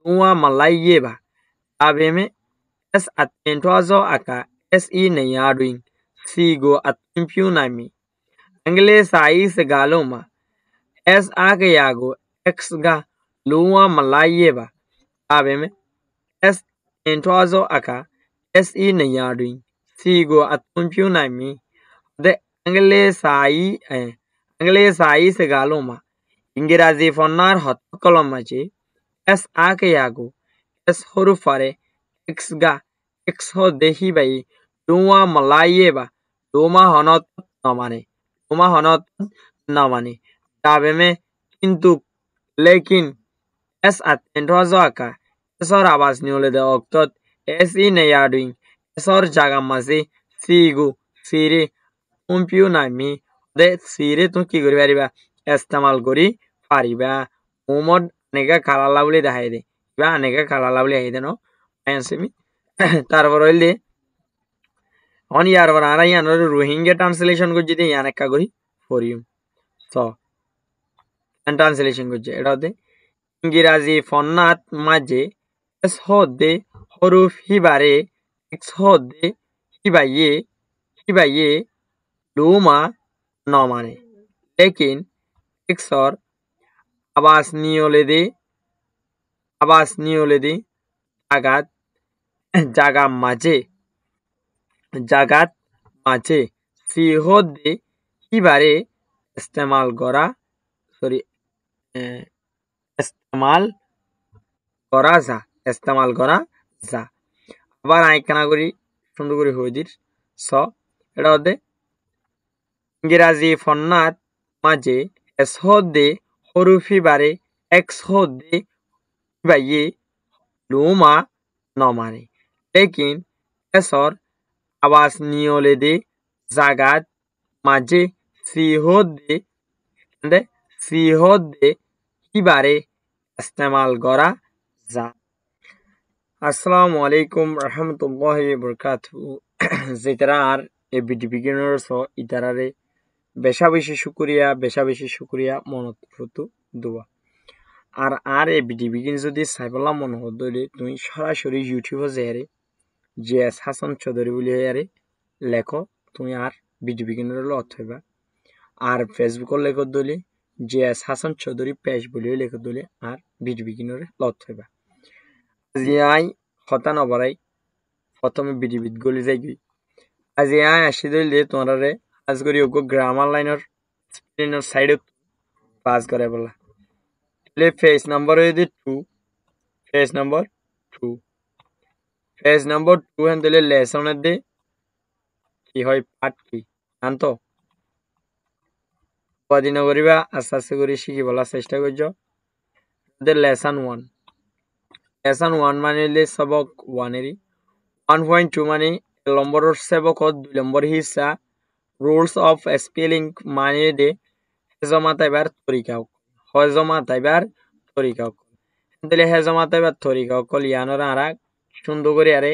Lua Malayeba. Abeme es atentoazo aka SE Nayadwin. Sigo atimpunami. Angle sai segaloma. Es agayago ex ga Lua Malayeba. Abeme es atentoazo aka SE Nayadwin. Sigo atimpunami. De angle sai segaloma. Ingirazi fonar hot kolomachi. Es agayago. Es horufare X ga X ho dehi bai Luma Malayeba Luma honot namane Dabeme কিন্তু lekin es atento aka esor abas niole de oktot es ineyadwing esor jagamase sigu sire umpiu nami de sire tu ki kori pariba istemal kori pariba umod nega kalala boli dahai de ba nega kalala boli haide no ansemi তারপর হইলে on ইয়ার পর আর ইয়ানোর Rohingya translation করছি দিয়ে ইয়ান একটা করি ফরিম তো translation করছে এটা হতে ইংরাজি ফন্নাত মাঝে এস হদে হরুফ হিবারে এক্স হদে হিবাইয়ে লুমা নমানে लेकिन एक्सर आवास नियोले दे জাগাত মাঝে সিহদে হিবারে ইস্তেমাল করা যা আবার আইকানা করি সুন্দর করে হইদির স এটা হতে ইংরাজি ফন্নাত মাঝে এস হদে হরুফ হিবারে এক্স হদে হিবাইয়ে লুমা নমানে लेकिन এসর আবাস নিয়লে দে জাগাত মাঝে সিহদে হিবারে ইস্তেমাল করা যা আসসালামু আলাইকুম রহমতুল্লাহি বরকাতুহু যেতারা আর এ বিডি বিগিনার্স ইতারারে বেশা বেশি শুকরিয়া মনত ফটো দুয়া আর এ বিডি বিগিন যদি সাইবলা মন হদলে তুমি সরাসরি ইউটিউবে যেরে জিএস হাসান চৌধুরী বলি আরে লেখো তুমি আর বিডি বিগিনার অর্থ হইবা আর ফেসবুকের লেখো দলে জিএস হাসান চৌধুরী পেজ বলিও লেখো দলে আর বিডি বিগিনার অর্থ হইবা আজি আই হতা নবরাই প্রথমে বিডি বিদ গলি যাইবি আজি আই আসি দলে তোমারে আজ করি ওগো গ্রামার লাইনের স্পেলিংয়ের সাইডে পাস করে বলা ले पेज नंबर है 2 पेज नंबर 2 हैं दिले लेसन दे কি হয় পাঠ কি জানতো কদিন করিবা আস্তে আস্তে করে শিখি বলার চেষ্টা করছো লেসন 1 মানে সবক 1 এরই 1.2 মানে নম্বরের সবক 2 নম্বর হিসা রুলস অফ স্পেলিং মানে দে হেজমা তাইবার তরিকা দিলে হেজমা তাইবার তরিকা কল ইয়ানোর আরা সুন্দর করে আরে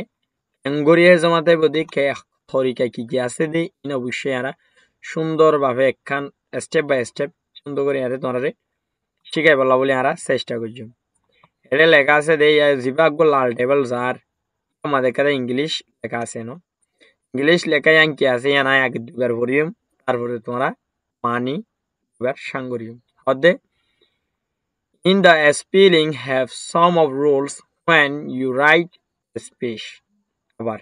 এঙ্গরি হেজমা তাইব দেখে তরিকা কি আছে দে ইন অবশ্যই আরা সুন্দরভাবে একখান স্টেপ বাই স্টেপ সুন্দর করে আরে তোমারে শিখাই বলা বলে আরা চেষ্টা করছি এটা লেখা আছে দে জিবাগ লাল টেবল যার আমাদের কাছে ইংলিশ লেখা আছে নো ইংলিশ লেখা ইয়াং কি আছে ইয়ানা আগে দুবার পড়িম তারপরে তোমরা মানি এবার সাঙ্গরিম হদে in the spelling have some of rules when you write a speech abar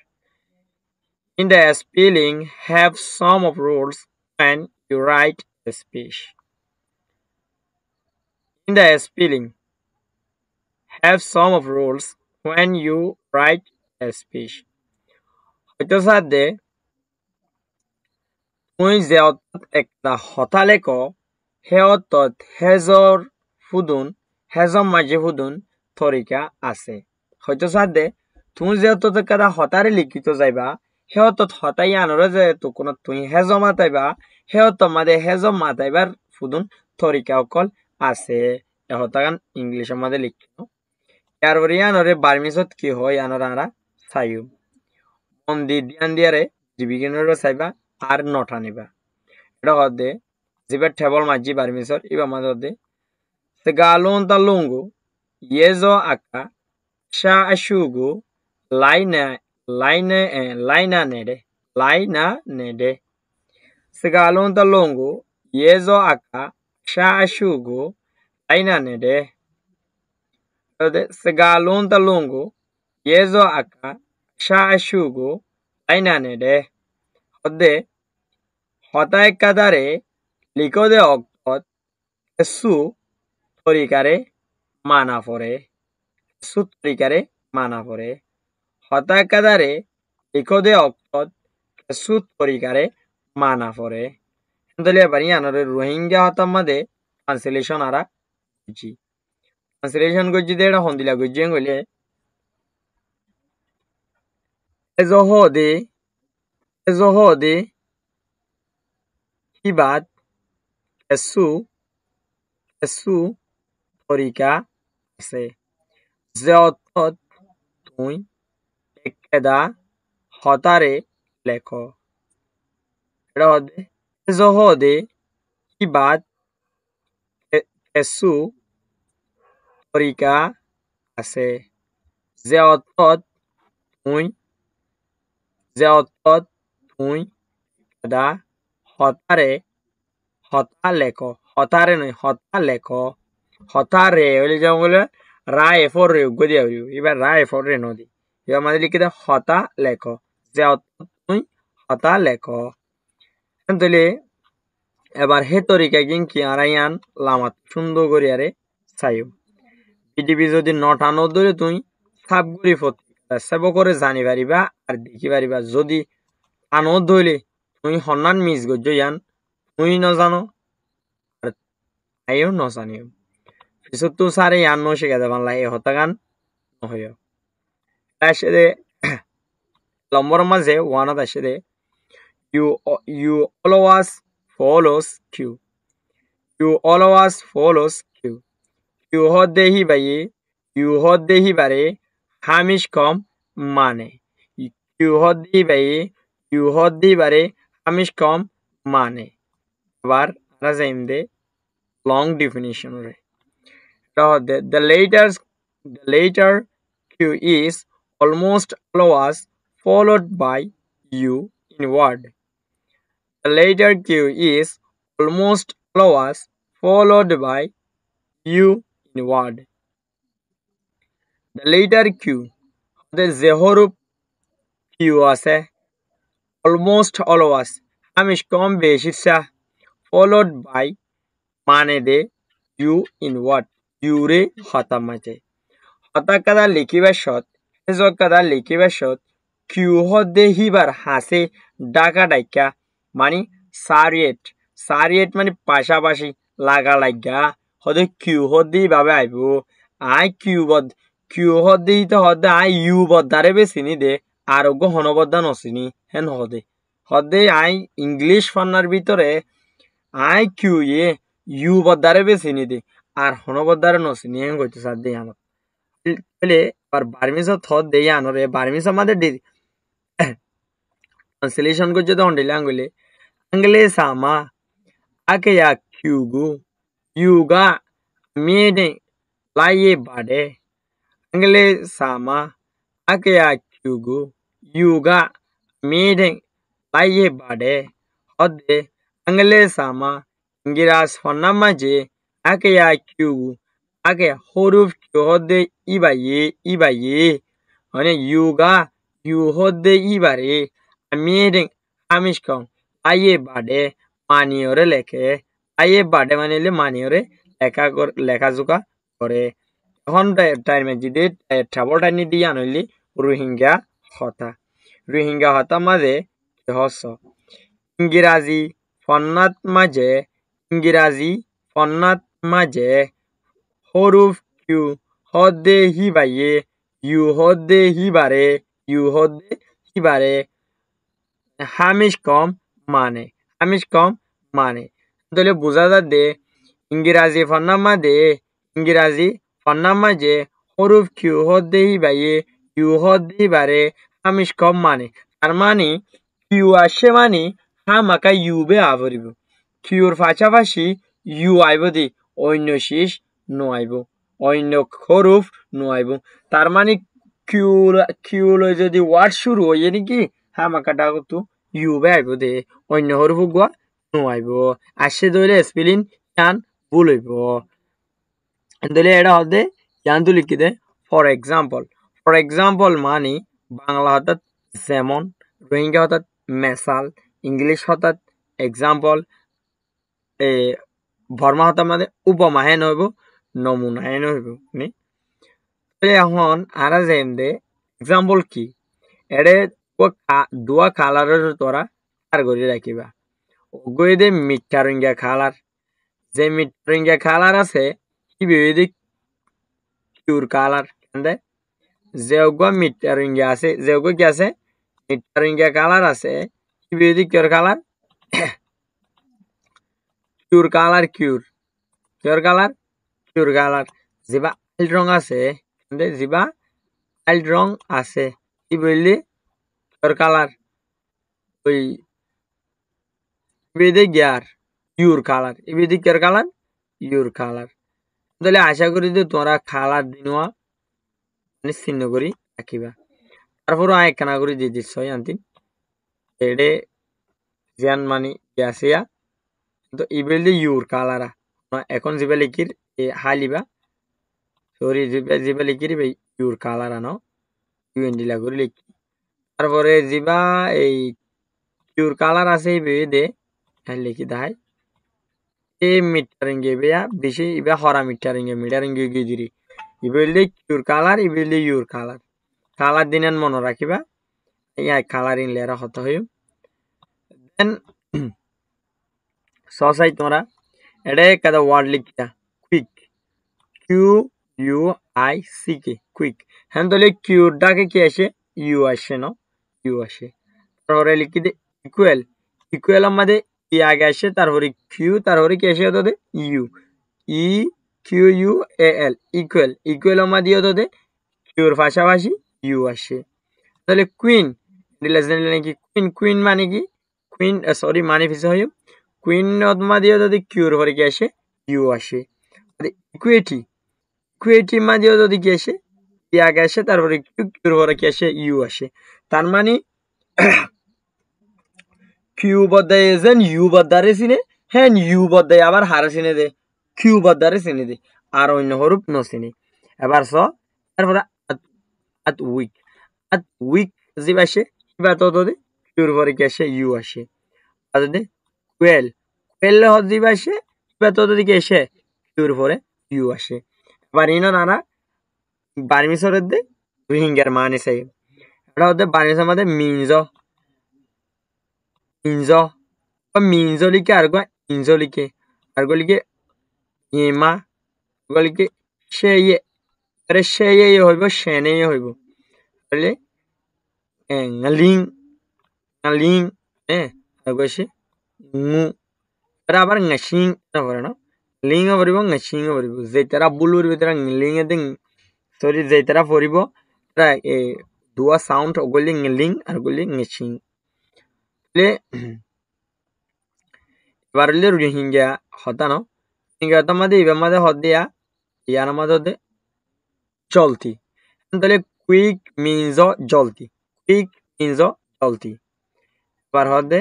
in the spelling have some of rules when you write a speech in the spelling have some of rules when you write a speech হয়তো সাথে তুই যে একটা হতা লেখো হে অর্থত হেজর ফুদুন হেজম মাঝে ফুদুন তরিকা আছে হয়তো সাথে তুমি যে অর্থত একটা হতারে লিখিত যাইবা হে অর্থত হতাই আনরে যে তো কোন তুই হেজম মাতাইবা হে অর্থ মাঝে হেজম মাতাইবার ফুদুন তরিকা অকল আছে এ হতাগান ইংলিশের মধ্যে লিখিত তারপরে আনরে বার্মিজত কি হয় আনরা আরা চাইও মন ধ্যান দিয়ারে জীবিকেন্দ্র চাইবা আর নটা নিবা এটা হদে জিবার টেবল মাঝি বার্মিজর ইবা মাঝে হদে se galon talungu yezo aka sha ashugu laina nede Segalonta longo yezo aka sha ashugu laina nede Segalonta longo yezo aka sha ashugu laina nede Hode Hotai kadare likode oktot Esu torikare mana fore Hotai kadare likode oktot Esu torikare mana fore Entonces bari anore Rohingya hotamade translation ara guji translation guji deda hondila guji ngole ezohode hibat esu torika ase zeotot তুই ekeda hotare লেখো এটা হবে ezohode hibat esu torika ase zeotot তুই ekeda hotare নয় হতারে হইলে যেমন বলে রায় for রে গদি আবরি এবার রায় ফর রে নদী এবার আমাদের লিখে দাও হতা লেখো যে তুই হতা লেখো তাহলে এবার হে তরিকা কি আরাইয়ান লামাত সুন্দর করে আরে চাইও পৃথিবী যদি নটা নদরে তুই সাপ গুড়ি সেব করে জানি পারিবা আর দেখি পারিবা যদি আনো ধইলে তুই হন্নান মিস গজ্জ ইয়ান তুই ন জানো আর আইও ন জানিও পিছত তো সারে ইয়ান ন শিখাতে পারলা এই হতাগান নহয় আসে লম্বর মাঝে ওয়ানাত আসে দে you always follows Q you hode hi bare hamish kom মানে you hode hi bare hamish kom মানে আবার আমরা যাইম দে long definition রে the later Q is almost always followed by U in word. The later Q is almost always followed by U in word. The later Q the Zehorup Q আছে almost always hamish কম বেশি followed by মানে দে U in word U রে হতা মাঝে হতা কাদা লিখিবা সত এজো কাদা লিখিবা সত Q হদে হিবার হাসে ডাকা ডাইকা মানে সারিয়েট মানে পাশাপাশি লাগা লাগা হদে কিউ হদে ভাবে আইব আই কিউ হদে তো হদে আই ইউ বদারে বেশিনি দে আরোগ্য হনবদ্দা নসিনি হেন হদে আই ইংলিশ ফান্নার ভিতরে আই কিউ ইউ বদারে বেশিনি দে আর হনবদ্দারে নসিনি হেন কইতে সাদ দে আমার বলে আর বার্মিসা থদ দে আনরে বার্মিসা আমাদের ট্রান্সলেশন করছে তো হন্ডিলে আঙ্গলে সামা আকে ya kyugu yuga mede laye bade angle sama ake ya kyugu yuga mede laye bade hode angle sama ngiras honamaje ake ya kyugu ake horuf hode ibaye মানে yuga yu hode ibare mede amishkon laye bade মানিয়রে লেখে আইয়ে বাডে মানিলে মানিয়রে লেখাজোকা করে এখন টাইমে যদি trouble tiny দিয়ে আনলি রোহিঙ্গা হতা মাঝে হস ইংরাজি ফন্নাত মাঝে হরুফ কিউ হদে হিবাইয়ে ইউ হদে হিবারে হামিশ কম মানে তাহলে বোঝা যাচ্ছে ইংরাজি ফন্নার মাঝে হরুফ কিউ হদে হিবাইয়ে ইউ হদে বারে হামিশ কম মানে তার মানে কিউ আসে মানে হামাকা ইউ বে আবরিব কিউর পাশাপাশি ইউ আইব দি অন্য শেষ নো আইব অন্য হরফ নুয়াইব তার মানে কিউ লই যদি ওয়ার্ড শুরু হইয়ে নাকি হামাকাটা কত ইউ বে আইব দে অন্য হরফ গুয়া নুয়াইব আসে দইলে স্পেলিং ইয়ান ভুল হইব দইলে এটা হতে ইয়ান তো লিখি দে ফর এক্সাম্পল মানে বাংলা হঠাৎ যেমন রোহিঙ্গা হঠাৎ মেসাল ইংলিশ হঠাৎ এক্সাম্পল বর্মা হঠাৎ মানে উপমা হেন হইব নমুনা হেন হইব নি এখন আরা যেম দে এক্সাম্পল কি এডে দুয়া কালারের তোরা কার করে রাখিবা ওগই দে মিঠা রঙিয়া কালার যে মিঠা রঙিয়া কালার আছে কি বিবিধ কিউর কালার কেন্দে যেওগা মিঠা রঙিয়া আছে যেওগা কি আছে মিঠা রঙিয়া কালার আছে কি বিবিধ কিউর কালার কিউর কালার কিউর কালার যেবা আইল রং আছে কেন্দে যেবা আইল রং আছে কি বললি কিউর কালার ওই ইবেদে গিয়ার ইউর কালার ইবেদে কিউর কালার ইউর কালার তাহলে আশা করি যে তোমরা কালার দিনওয়া চিহ্ন করি রাখিবা তারপরও আয় কানা করে দিয়ে দিচ্ছ আনতিন এডে জিয়ান মানি গিয়াছিয়া তো ইবেল ইউর কালারা এখন জিবা লিখির হালিবা সরি জিবা লিখির ইউর কালারা ন ইউএনডিলা করে লিখি তারপরে জিবা এই ইউর কালার আছে দে লিখি দাহাই এই মিটারিঙ্গে বেয়া বেশি ইবা হরা মিটারিঙ্গে গিদিরি ইবেল কিউর কালার ইবেল ইউর কালার দিনান মনে রাখিবা ইয়া কালারিং লেরা হতে হই দেন সসাই তোমরা এটা কাদা ওয়ার্ড লিখিতা quick Q U I C K quick হ্যাঁ তাহলে কিউর ডাকে কি আসে ইউ আসে ন ইউ আসে তারপরে লিখি দে ইকুয়াল আমাদের ই আগে আসে তারপরে কিউ তারপরে কি আসে হতে U E Q U A L equal আমাদের হতে কিউর পাশাপাশি ইউ আসে তাহলে কুইন নাকি কুইন মানে কি কুইন সরি মানে পিছে হয় কুইন মাদিও যদি কিউর পরে কি আসে ইউ আসে ইকুইটি মাদিও যদি কি আসে ই আগে আসে তারপরে কিউর পরে কি আসে ইউ আসে তার মানে কিউ বদায় যেন ইউ বদারে চিনে হ্যাঁ ইউ বদায় আবার হারে চিনে দে কিউ বদারে চিনে দে আর অন্য হরুপ নচিনে এবার চ তারপরে আত উইক যে আসে কিবা তো দে কিউর পরে কি আসে ইউ আসে আর দে কুয়েল হত যে আসে কিবা তো কি আসে কিউর পরে ইউ আসে এবার ইনো নানা বার্মিসরের দে রোহিঙ্গার মানে চাই এটা হতে বার্মিসের মধ্যে মিনজ লিখে আর ইনজ লিখে আর লিখে ইমা লিখে সে হইব সেনে হইব তাহলে লিং হ্যাঁ আর কইছে এটা আবার ngaশিং করে না লিং পড়ব ngaশিং পড়ব যেতারা ভুল পড়ব তারা লিং এ দিন সরি যেতারা পড়ব তারা দুয়া সাউন্ড ওগুলি লিং আর গুলি ngaশিং এবার রোহিঙ্গা হতা ন রোহিঙ্গা হতা মাঝে এবার মাঝে হত দিয়া ইয়ার মাঝে হতে চলতি তাহলে কুইক মিনজ জলতি এবার হতে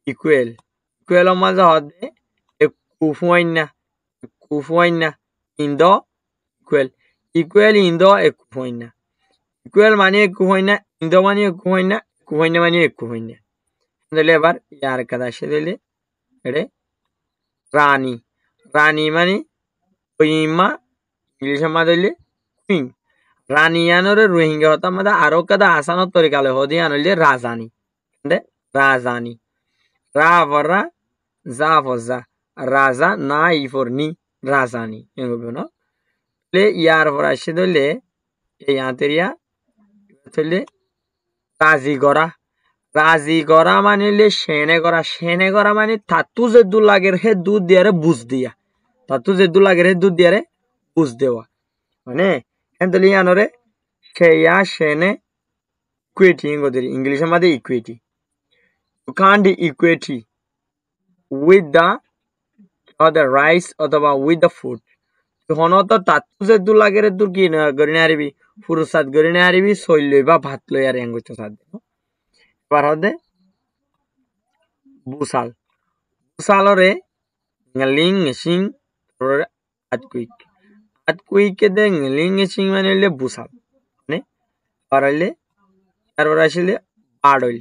ইকুয়েল মাঝে হতে কুফুয়াইনা ইন্দ ইকুয়েল ইন্দ কুফুয়াইনা ইকুয়েল মানে কুফুয়াইনা ইন্দ মানে কুফুয়াইনা মানে কুফুয়াইনা তাহলে এবার ইয়ার কাদা আসে দিলে এড়ে রানী মানে ইমা ইংলিশের মাঝে দিলে কুইন রানিয়ানোরে রোহিঙ্গা হতা মাঝে আরো কাদা আসানোর তরিকালে হদি আনলে রাজানি রা ফরা যা ফজা রাজা না ই ফর নি রাজানি এগুলো না ইয়ার পর আসে ধরলে এই আঁতেরিয়া ধরলে রাজি করা মানে সেনে করা মানে তাতু যে দু লাগের হে দুধ দিয়ারে বুঝ দিয়া বুঝ দেওয়া মানে এন্তলি আনরে সেয়া সেনে ইকুইটি ইংলিশের মধ্যে equity you can't equate with the rice অথবা with the food হনত তাতু যে দু লাগের দূর কি গরি না হারিবি ফুরুসাদ গরি না হারিবি সইল লই বা ভাত লই আর এঙ্গুত সাদ এবার হদে বুসাল বুসালরে লিং সিং আতকুইক আতকুইকে দে লিং সিং মানে হইলে বুসাল মানে আর হইলে তারপর আসলে বাড়ল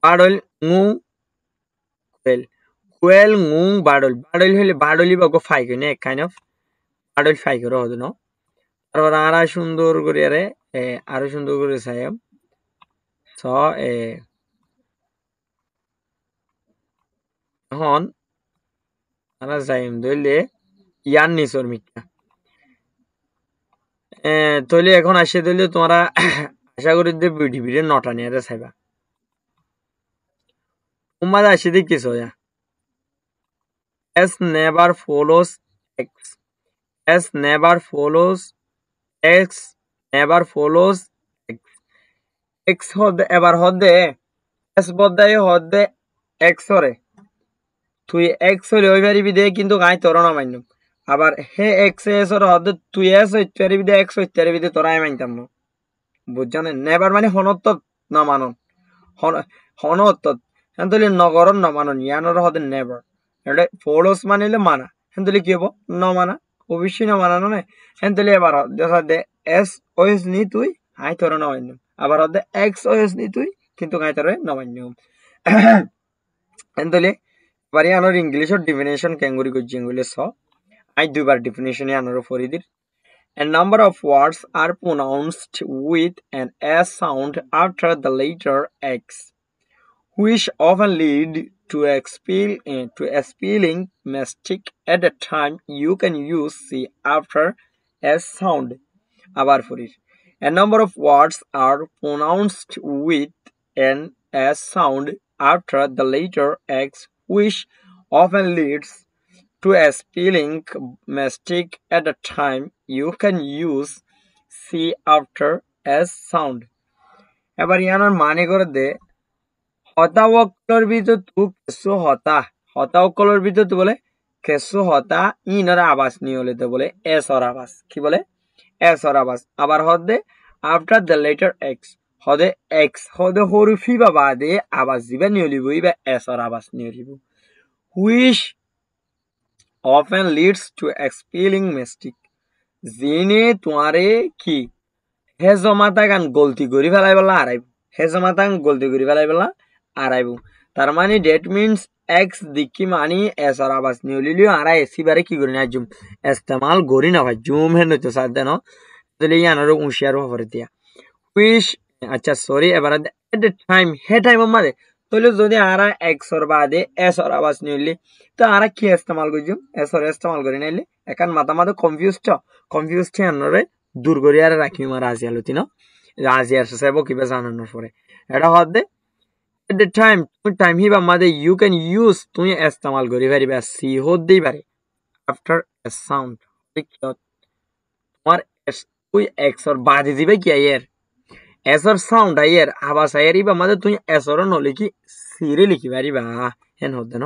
বাড়ল ngু কুয়েল কুয়েল ngু বাড়ল বাড়ল হইলে বাড়লি বা গো ফাই কইনে এক কাইন্ড অফ বাড়ল ফাই করে হদে ন তারপর আরা সুন্দর করে আরে আরো সুন্দর করে চাইম ছ এখন আরা চাইম ধরলে ইয়ান নিচর মিকা তৈলে এখন আসে ধরলে তোমরা আশা করি যে ভিডিও নটা নিয়ে চাইবা তোমার আসে দেখিস S never follows X. S never follows X. Never follows X. X হদে এবার হদে S বদাই হদে X হরে তুই X হলে ওই পারিবি দে কিন্তু গাই তোর না মান্য আবার হে X S হরে হদে তুই S হইতে পারিবি দে X হইতে পারিবি দে তোরাই মানতাম না বুঝছানে নেবার মানে হনত না মানন হনত হেন্তলি নগরন না মানন ইয়ানর হদে নেভার এটা ফলোস মানিলে মানা হেন্তলি কি হবো ন মানা অবশ্যই না মানানো না হেন্তলি এবার দেখা দে এস ওএস নি তুই আই তোর না মান্য আবার হদে এক্স ওএস নি তুই কিন্তু আই তোর না মান্য হেন্তলি এবার ইয়ানর ইংলিশর ডেফিনেশন ক্যাঙ্গুরি গজ্জিঙ্গুলে স আই দুইবার definition ইয়ানর ফরিদির A number of words are pronounced with an S sound after the letter X, which often lead to a spelling mistake. At the time, you can use C after S sound. Abar forir. A number of words are pronounced with an S sound after the letter X, which often leads to a spelling mistake. At the time, you can use C after S sound. এবার ইয়ানোর মানে করে দে হতা অকলর ভিতর তু কেসু হতা হতা অকলর ভিতর তু বলে কেসু হতা ইনর আবাস নিয়ে হলে তো বলে এস অর আবাস কি বলে এস অর আবাস আবার হদে আফটার দ্য লেটার এক্স হদে এক্স হদে হরফি বা বাদে আবাস দিবা নিয়ে লিব ইবা এস অর আবাস নিয়ে লিব which often leads to a spelling mistake জিনে তোমারে কি হে জমাতা গান গলতি করি ফেলাই বলা আড়াইব হে জমাতা গান গলতি করি ফেলাই বলা আড়াইব তার মানে ডেট মিনস এক্স দিকি মানি এস আর আবাস নিয়ে লিলিও আড়া এসি বারে কি করি না জুম ইস্তেমাল করি না ভাই জুম হেন তো সাথ দেন তাহলে ইয়ানোর উশিয়ার হরে দিয়া হুইচ আচ্ছা সরি এবার at the time hey time আমাদের তাহলে যদি আরা এক্স ওর বাদে এস ওর আবাস নিলি তো আরা কি ইস্তেমাল করছুম এস ওর ইস্তেমাল করি নাইলে এখন মাথা মাথা কনফিউজ আনরে দূর করে আর রাখি মা রাজি আলোতি ন রাজি আর সেবো কিবা জানানোর পরে এটা হদে এট দ্য টাইম তুমি টাইম হিবা মাদে ইউ ক্যান ইউজ তুমি ইস্তেমাল করি পারিবা সি হতেই পারে আফটার এ সাউন্ড তোমার তুই এক্স ওর বাদে দিবে কি আইয়ের এসর সাউন্ড আইয়ের আবাস আইয়ের ইবা মাদে তুই এসর নলিকি সিরে লিখি পারিবা হেন হদে ন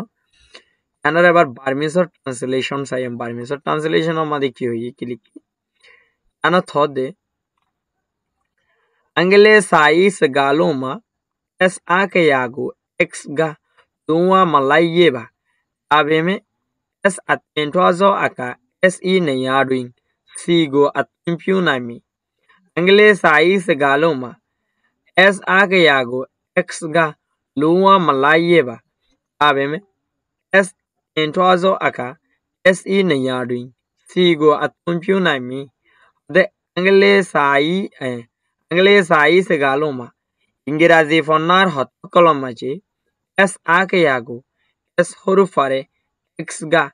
এনার এবার বার্মিসর ট্রান্সলেশন চাইম বার্মিসর ট্রান্সলেশন আমাদে কি হই কি লিখি ana thode angele sais galoma es ake yago ex ga tuwa malayeba abeme es atento azo aka es I ne yaduin sigo atimpiu nami angele sais galoma es ake yago ex ga luwa malayeba abeme es atento azo aka es I ne yaduin sigo atimpiu nami de anglesai segaloma ingirazi fonnar hot kolomachi es ake yago es horufare x ga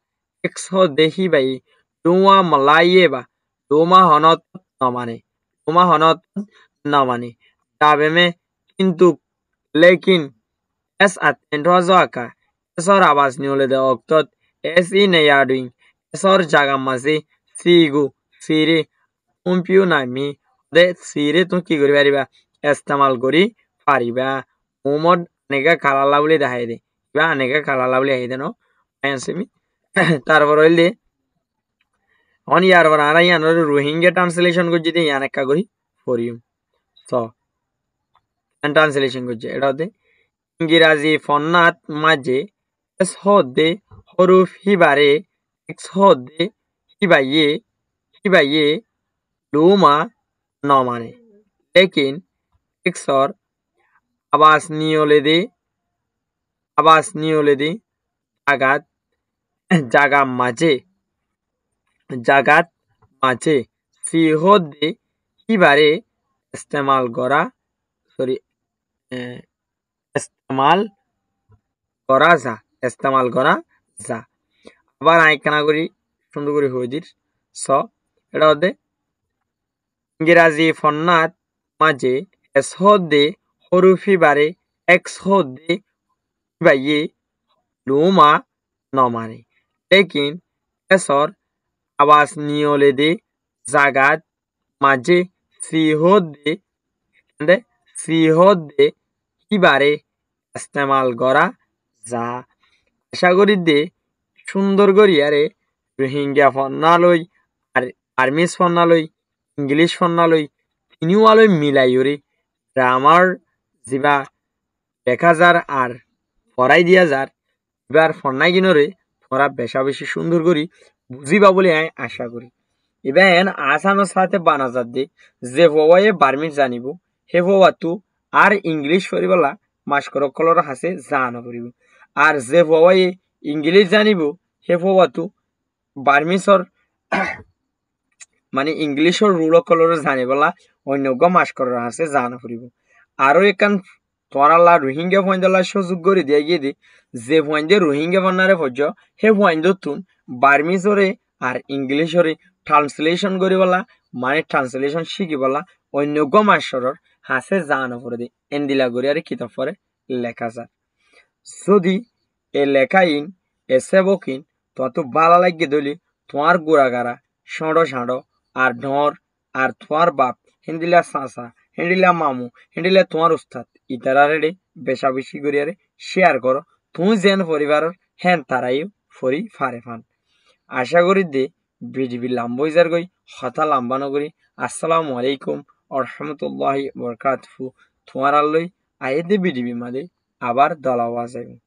x ho dehi bai duma malayeba duma honot namane tabeme কিন্তু lekin es atento azaka esor abas niole de oktot es I ne yaduin esor jagamazi sigu siri উম্পিও নামি দে সিরে তুমি কি করি পারিবা ইস্তেমাল করি পারিবা মোমদ নেগা কালালা বলে দেখাই দে বা নেগা কালালা বলে আই দেন আইনসেমি তারপর হইলে অন ইয়ার পর আর ইয়ানোর রোহিঙ্গা ট্রান্সলেশন করছি দিয়ে ইয়ান একটা করি পড়িম তো ট্রান্সলেশন করছে এটা হতে ইংরাজি ফন্নাত মাঝে এস হদে হরুফ হিবারে এক্স হদে হিবাইয়ে লুমা ন মানে लेकिन এক্সর আবাস নিয়লে দে জাগাত জাগাত মাঝে ফি হদে হিবারে ইস্তেমাল করা সরি ইস্তেমাল ইস্তেমাল করা যা আবার আইকানা করি সুন্দর করে হয়ে দিস স এটা হতে ইংরাজি ফন্নাত মাঝে এস হদে হরুফি বারে এক্স হদে বাইয়ে লুমা ন মানে লেকিন এসর আবাস নিয়লে দে জাগাত মাঝে ফি হদে হিবারে ইস্তেমাল করা যা আশা করি দে সুন্দর করিয়ারে রোহিঙ্গা ফন্নালই আর আর্মিস ফন্নালই ইংলিশ ফন্নালই তিনিওয়ালই মিলাইরে আমার যা দেখা যার আর পড়াই দিয়া যার এবার ফন্নাই কিনরে তোরা বেশা বেশি সুন্দর করি বুঝিবা বলে আমি আশা করি এবার আসানোর সাথে বানাজার দে যে হওয়ায় বার্মিস জানিব হে হওয়া তু আর ইংলিশ পড়িবলা মাস্কর কলর হাসে জানা করিব আর যে হওয়ায় ইংলিশ জানিব হে হওয়া তু বার্মিসর মানে ইংলিশর রুল কলর জানিবলা অন্য মাস্কর হাসে জানা করিব আরো একান তোরালা রোহিঙ্গা ফয়েন্দলা সুযোগ করে দিয়ে গিয়ে দি যে ফয়েন্দে রোহিঙ্গা বান্নারে ফজ হে ফয়েন্দ তুন বার্মিসরে আর ইংলিশরে ট্রান্সলেশন করিবলা মানে ট্রান্সলেশন শিখিবলা অন্য মাস্টরর হাসে জানা পড়ে দি এন্দিলা করি আর কিতাব পরে লেখা যায় যদি এ লেখাইন এসে বকিন তত ভালো লাগিয়ে দলি তোমার গোড়াগারা ষাঁড়ো আর ঢর আর তোমার বাপ হিন্দিলা চাচা হিন্দিলা মামু হিন্দিলা তোমার উস্তাদ ইতারারে বেশা বেশি করিয়ারে শেয়ার করো তুমি যেন পরিবারের হ্যান তারাইও ফরি ফারে ফান আশা করি দে বিজিবি লাম্বইজার গই হতা লাম্বা নগরী আসসালামু আলাইকুম রহমতুল্লাহি বরকাতুহু তোমার আল্লই আয়ে দে বিজিবি মাদে আবার দলাওয়া যাবে